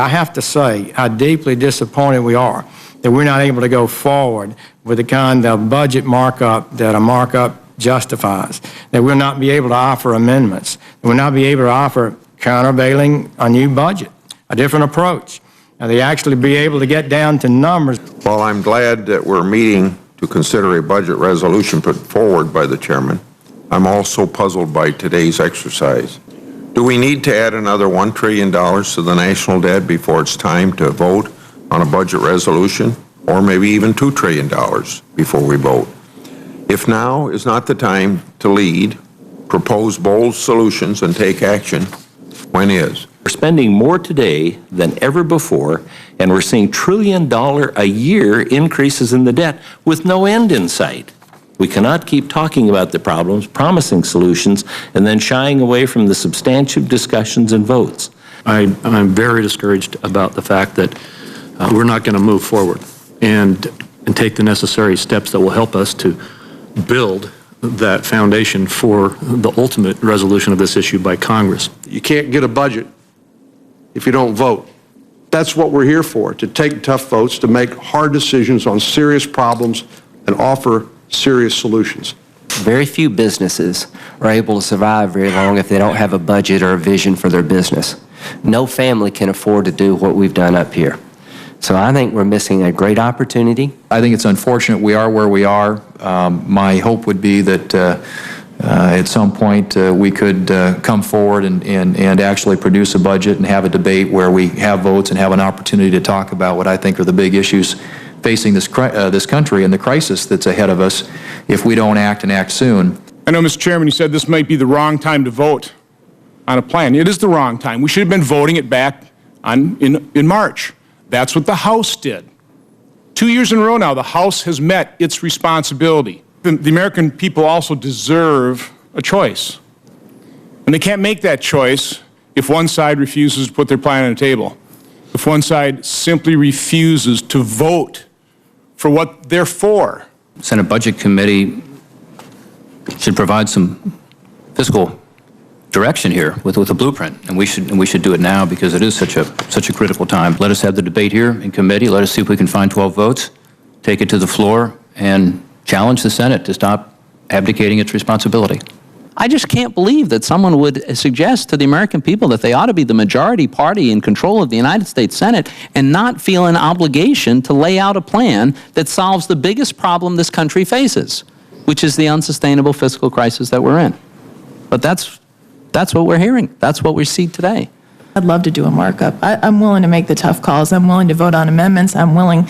I have to say how deeply disappointed we are that we're not able to go forward with the kind of budget markup that a markup justifies, that we'll not be able to offer amendments, that we'll not be able to offer countervailing a new budget, a different approach, and they actually be able to get down to numbers. While I'm glad that we're meeting to consider a budget resolution put forward by the chairman, I'm also puzzled by today's exercise. Do we need to add another $1 trillion to the national debt before it's time to vote on a budget resolution, or maybe even $2 trillion before we vote? If now is not the time to lead, propose bold solutions, and take action, when is? We're spending more today than ever before, and we're seeing trillion-dollar-a-year increases in the debt with no end in sight. We cannot keep talking about the problems, promising solutions, and then shying away from the substantive discussions and votes. I'm very discouraged about the fact that we're not going to move forward and take the necessary steps that will help us to build that foundation for the ultimate resolution of this issue by Congress. You can't get a budget if you don't vote. That's what we're here for, to take tough votes, to make hard decisions on serious problems and offer serious solutions. Very few businesses are able to survive very long if they don't have a budget or a vision for their business. No family can afford to do what we've done up here. So I think we're missing a great opportunity. I think it's unfortunate we are where we are. My hope would be that at some point we could come forward and actually produce a budget and have a debate where we have votes and have an opportunity to talk about what I think are the big issues facing this country and the crisis that's ahead of us if we don't act and act soon. I know, Mr. Chairman, you said this might be the wrong time to vote on a plan. It is the wrong time. We should have been voting it back in March. That's what the House did. 2 years in a row now, the House has met its responsibility. The American people also deserve a choice. And they can't make that choice if one side refuses to put their plan on the table, if one side simply refuses to vote for what they're for. Senate Budget Committee should provide some fiscal direction here with a blueprint, and we should do it now because it is such a critical time. Let us have the debate here in committee. Let us see if we can find 12 votes, take it to the floor, and challenge the Senate to stop abdicating its responsibility. I just can't believe that someone would suggest to the American people that they ought to be the majority party in control of the United States Senate and not feel an obligation to lay out a plan that solves the biggest problem this country faces, which is the unsustainable fiscal crisis that we're in. But that's what we're hearing. That's what we see today. I'd love to do a markup. I'm willing to make the tough calls. I'm willing to vote on amendments. I'm willing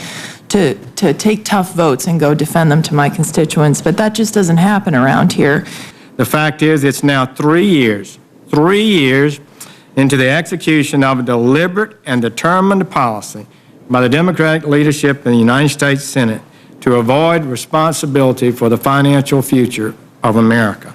to take tough votes and go defend them to my constituents. But that just doesn't happen around here. The fact is, it's now 3 years into the execution of a deliberate and determined policy by the Democratic leadership in the United States Senate to avoid responsibility for the financial future of America.